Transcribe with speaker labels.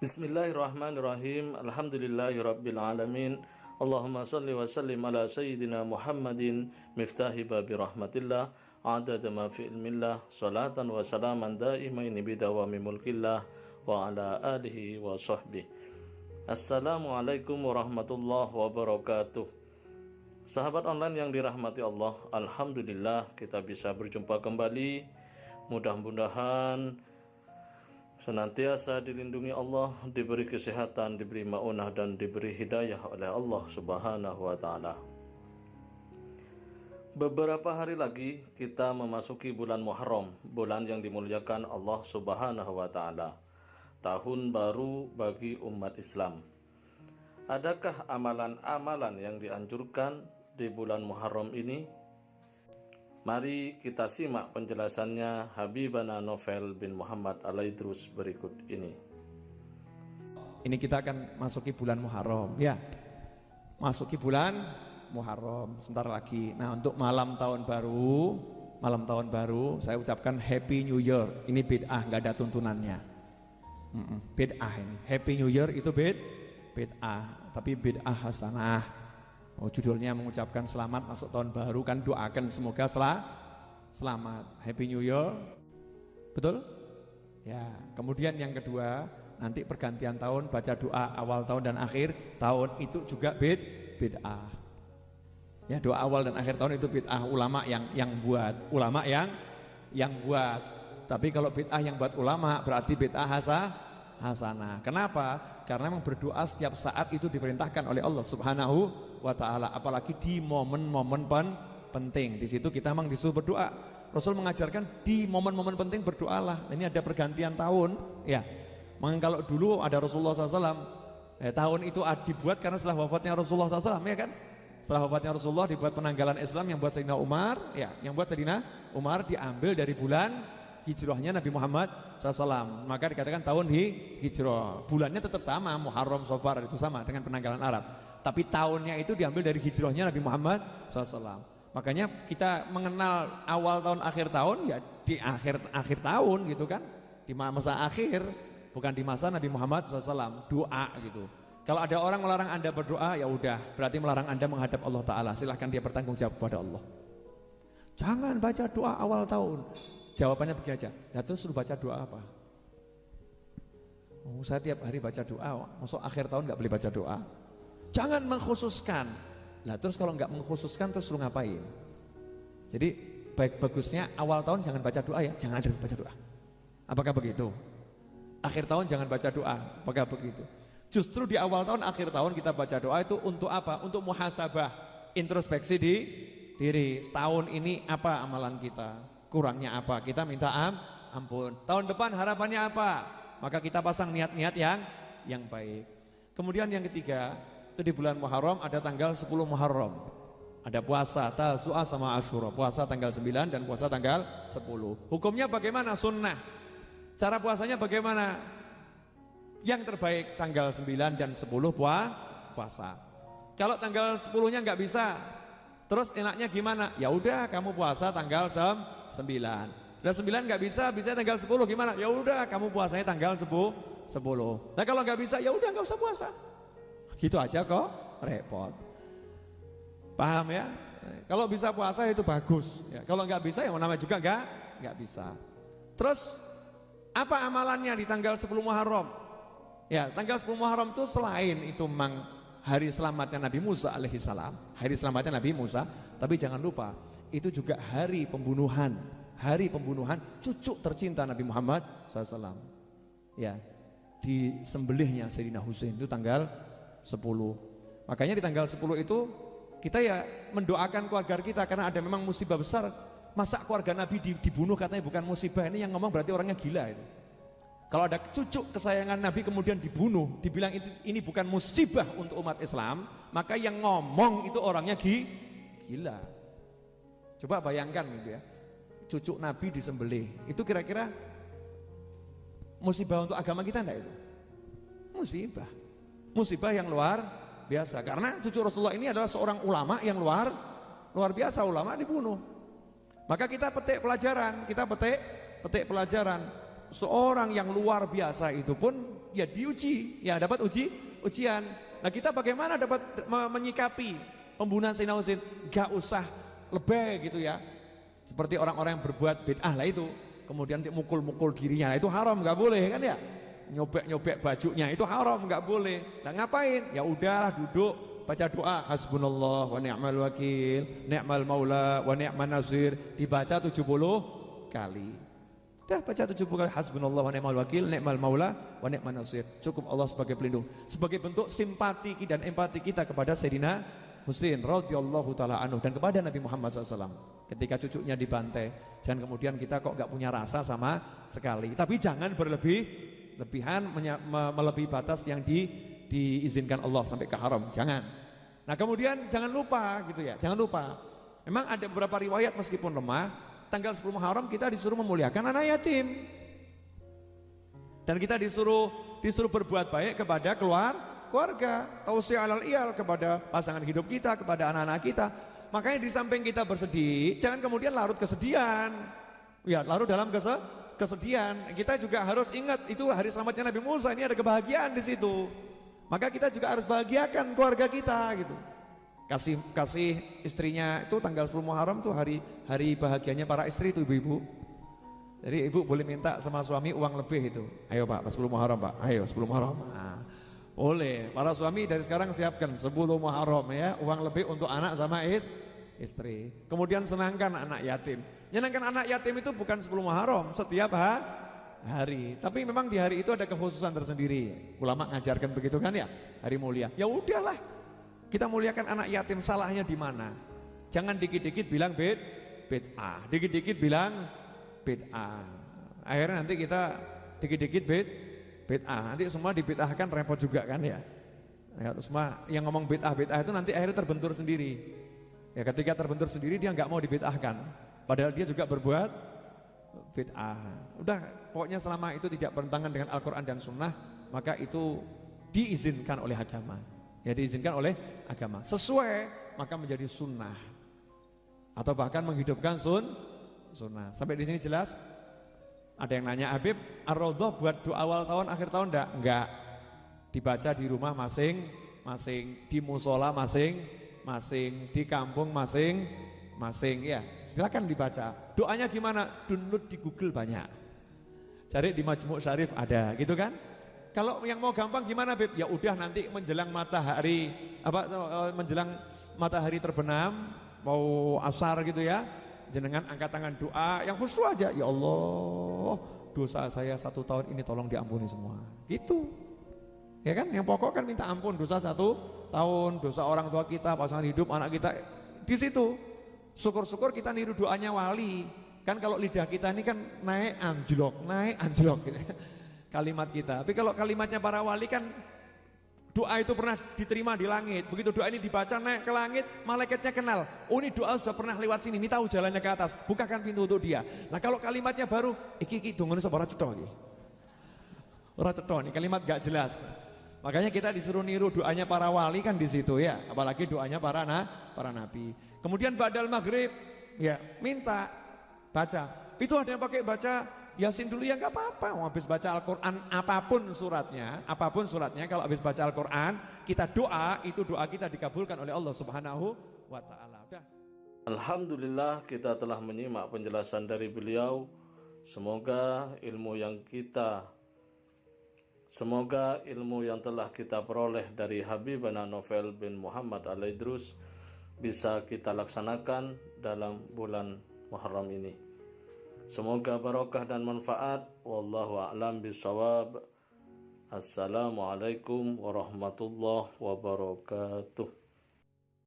Speaker 1: Bismillahirrahmanirrahim. Alhamdulillahirabbil alamin. Allahumma shalli wa sallim ala sayyidina Muhammadin miftahi babi rahmatillah adada ma fi ilmillah salatan wa salaman daimaini bidawami mulkillah wa ala alihi wa sahbihi. Assalamualaikum warahmatullahi wabarakatuh. Sahabat online yang dirahmati Allah, alhamdulillah kita bisa berjumpa kembali. Mudah-mudahan senantiasa dilindungi Allah, diberi kesehatan, diberi maunah, dan diberi hidayah oleh Allah Subhanahu wa Ta'ala. Beberapa hari lagi kita memasuki bulan Muharram, bulan yang dimuliakan Allah Subhanahu wa Ta'ala, tahun baru bagi umat Islam. Adakah amalan-amalan yang dianjurkan di bulan Muharram ini? Mari kita simak penjelasannya Habibana Novel bin Muhammad Al-Aidrus berikut ini.
Speaker 2: Ini kita akan masuki bulan Muharram, ya. Masuki bulan Muharram sebentar lagi. Nah, untuk malam tahun baru, saya ucapkan Happy New Year. Ini bid'ah, nggak ada tuntunannya. Bid'ah ini. Happy New Year itu bid'ah, tapi bid'ah hasanah. Judulnya mengucapkan selamat masuk tahun baru, kan doakan semoga selamat, Happy New Year, betul? Ya. Kemudian yang kedua, nanti pergantian tahun baca doa awal tahun dan akhir tahun, itu juga bid'ah. Ya, doa awal dan akhir tahun itu bid'ah, ulama yang buat, ulama yang buat. Tapi kalau bid'ah yang buat ulama berarti bid'ah hasanah. Kenapa? Karena memang berdoa setiap saat itu diperintahkan oleh Allah Subhanahu wa Ta'ala, apalagi di momen-momen penting. Di situ kita memang disuruh berdoa. Rasul mengajarkan di momen-momen penting berdoalah. Ini ada pergantian tahun, ya. Maka kalau dulu ada Rasulullah SAW, tahun itu dibuat karena setelah wafatnya Rasulullah SAW, ya kan? Setelah wafatnya Rasulullah dibuat penanggalan Islam yang buat Sayyidina Umar, ya, yang buat Sayyidina Umar diambil dari bulan hijrahnya Nabi Muhammad SAW. Maka dikatakan tahun hijrah. Bulannya tetap sama, Muharram, Safar, itu sama dengan penanggalan Arab. Tapi tahunnya itu diambil dari hijrahnya Nabi Muhammad SAW. Makanya kita mengenal awal tahun, akhir tahun, ya di akhir tahun gitu kan, di masa akhir, bukan di masa Nabi Muhammad SAW. Doa gitu. Kalau ada orang melarang Anda berdoa, ya udah, berarti melarang Anda menghadap Allah Ta'ala. Silahkan dia bertanggung jawab kepada Allah. Jangan baca doa awal tahun. Jawabannya begini aja. Nah, terus suruh baca doa apa? Oh, saya tiap hari baca doa. Masuk akhir tahun nggak boleh baca doa. Jangan mengkhususkan. Nah, terus kalau nggak mengkhususkan terus suruh ngapain? Jadi bagusnya awal tahun jangan baca doa, ya. Jangan ada baca doa. Apakah begitu? Akhir tahun jangan baca doa. Apakah begitu? Justru di awal tahun, akhir tahun kita baca doa itu untuk apa? Untuk muhasabah, introspeksi di diri. Setahun ini apa amalan kita? Kurangnya apa? Kita minta ampun. Tahun depan harapannya apa? Maka kita pasang niat-niat yang baik. Kemudian yang ketiga, itu di bulan Muharram ada tanggal 10 Muharram. Ada puasa Tasu'a sama Asyura. Puasa tanggal 9 dan puasa tanggal 10. Hukumnya bagaimana? Sunnah. Cara puasanya bagaimana? Yang terbaik tanggal 9 dan 10 puasa. Kalau tanggal 10-nya nggak bisa, terus enaknya gimana? Ya udah, kamu puasa tanggal 9. Nah, 9 nggak bisa, bisa tanggal 10 gimana? Ya udah, kamu puasanya tanggal 10. Nah, kalau nggak bisa, ya udah nggak usah puasa. Gitu aja kok, repot. Paham ya? Kalau bisa puasa itu bagus. Ya, kalau nggak bisa, ya namanya juga nggak bisa. Terus apa amalannya di tanggal 10 Muharram? Ya, tanggal 10 Muharram itu selain itu memang hari selamatnya Nabi Musa alaihissalam, hari selamatnya Nabi Musa, tapi jangan lupa itu juga hari pembunuhan cucu tercinta Nabi Muhammad SAW. Ya, disembelihnya Sayyidina Husain itu tanggal 10. Makanya di tanggal 10 itu kita ya mendoakan keluarga kita, karena ada memang musibah besar. Masa keluarga Nabi dibunuh katanya bukan musibah? Ini yang ngomong berarti orangnya gila itu. Kalau ada cucu kesayangan Nabi kemudian dibunuh, dibilang ini bukan musibah untuk umat Islam, maka yang ngomong itu orangnya gila. Coba bayangkan gitu ya, cucu Nabi disembelih, itu kira-kira musibah untuk agama kita enggak itu? Musibah yang luar biasa, karena cucu Rasulullah ini adalah seorang ulama yang luar biasa, ulama dibunuh. Maka kita petik pelajaran, seorang yang luar biasa itu pun ya diuji, ya dapat ujian. Nah kita bagaimana dapat menyikapi pembunuhan Sayyidina Husain? Gak usah lebay gitu ya. Seperti orang-orang yang berbuat bid'ah lah itu. Kemudian mukul-mukul dirinya, itu haram, gak boleh kan ya. Nyobek-nyobek bajunya, itu haram, gak boleh. Nah ngapain? Ya udahlah duduk, baca doa. Hasbunallah wa ni'mal wakil, ni'mal maula wa ni'man nasir. Dibaca 70 kali. Dah baca 70 kali hasbunallah wa ni'mal wakil, ni'mal maula wa ni'man nasir. Cukup Allah sebagai pelindung. Sebagai bentuk simpati dan empati kita kepada Sayyidina Husain radhiyallahu taala anhu dan kepada Nabi Muhammad SAW. Ketika cucunya dibantai, jangan kemudian kita kok gak punya rasa sama sekali. Tapi jangan berlebihan melebihi batas yang diizinkan Allah sampai ke haram. Jangan. Nah kemudian jangan lupa gitu ya. Jangan lupa. Memang ada beberapa riwayat meskipun lemah, tanggal 10 Muharram kita disuruh memuliakan anak yatim. Dan kita disuruh berbuat baik kepada keluarga, tausiah alal iyal kepada pasangan hidup kita, kepada anak-anak kita. Makanya di samping kita bersedih, jangan kemudian larut kesedihan. Ya, larut dalam kesedihan. Kita juga harus ingat itu hari selamatnya Nabi Musa, ini ada kebahagiaan di situ. Maka kita juga harus bahagiakan keluarga kita gitu. Kasih istrinya itu tanggal 10 Muharram tuh hari bahagianya para istri itu ibu-ibu. Jadi ibu boleh minta sama suami uang lebih itu. Ayo Pak, 10 Muharram Pak. Ayo 10 Muharram. Nah, boleh. Para suami dari sekarang siapkan 10 Muharram ya, uang lebih untuk anak sama istri. Kemudian senangkan anak yatim. Menyenangkan anak yatim itu bukan 10 Muharram, setiap hari. Tapi memang di hari itu ada kekhususan tersendiri. Ulama ngajarkan begitu kan ya, hari mulia. Ya udahlah, kita muliakan anak yatim. Salahnya di mana? Jangan dikit-dikit bilang bid'ah, dikit-dikit bilang bid'ah. Akhirnya nanti kita dikit-dikit bid'ah. Nanti semua dibid'ahkan repot juga kan ya. Semua yang ngomong bid'ah itu nanti akhirnya terbentur sendiri. Ya ketika terbentur sendiri dia nggak mau dibid'ahkan. Padahal dia juga berbuat bid'ah. Udah pokoknya selama itu tidak bertentangan dengan Al-Quran dan Sunnah, maka itu diizinkan oleh agama. Ya diizinkan oleh agama. Sesuai maka menjadi sunnah. Atau bahkan menghidupkan sunnah. Sampai di sini jelas? Ada yang nanya, Habib, Ar-Raudhah buat doa awal tahun, akhir tahun enggak? Dibaca di rumah masing-masing, di musola masing-masing, di kampung masing-masing ya. Silakan dibaca. Doanya gimana? Download di Google banyak. Cari di Majmu' Syarif ada, gitu kan? Kalau yang mau gampang gimana, Beb? Ya udah nanti menjelang matahari terbenam, mau asar gitu ya. Jenengan angkat tangan doa yang khusyuk aja. Ya Allah, dosa saya 1 tahun ini tolong diampuni semua. Gitu. Ya kan? Yang pokok kan minta ampun dosa 1 tahun, dosa orang tua kita, pasangan hidup, anak kita. Di situ. Syukur-syukur kita niru doanya wali. Kan kalau lidah kita ini kan naik anjlok gitu. Kalimat kita. Tapi kalau kalimatnya para wali kan doa itu pernah diterima di langit. Begitu doa ini dibaca naik ke langit, malaikatnya kenal. Oh ini doa sudah pernah lewat sini, ini tahu jalannya ke atas. Bukakan pintu untuk dia. Nah kalau kalimatnya baru, iki dongono sapa ora cetha iki. Ora cetha nih, kalimat gak jelas. Makanya kita disuruh niru doanya para wali kan di situ ya. Apalagi doanya para nabi. Kemudian ba'dal maghrib, ya minta baca. Itu ada yang pakai baca Yasin dulu ya nggak apa-apa. Habis baca Al-Quran apapun suratnya kalau habis baca Al-Quran kita doa, itu doa kita dikabulkan oleh Allah Subhanahu wa ta'ala.
Speaker 1: Alhamdulillah kita telah menyimak penjelasan dari beliau. Semoga ilmu yang telah kita peroleh dari Habibana Novel bin Muhammad Al-Idrus bisa kita laksanakan dalam bulan Muharram ini. Semoga barokah dan manfaat. Wallahu a'lam bishawab. Assalamualaikum warahmatullahi wabarakatuh.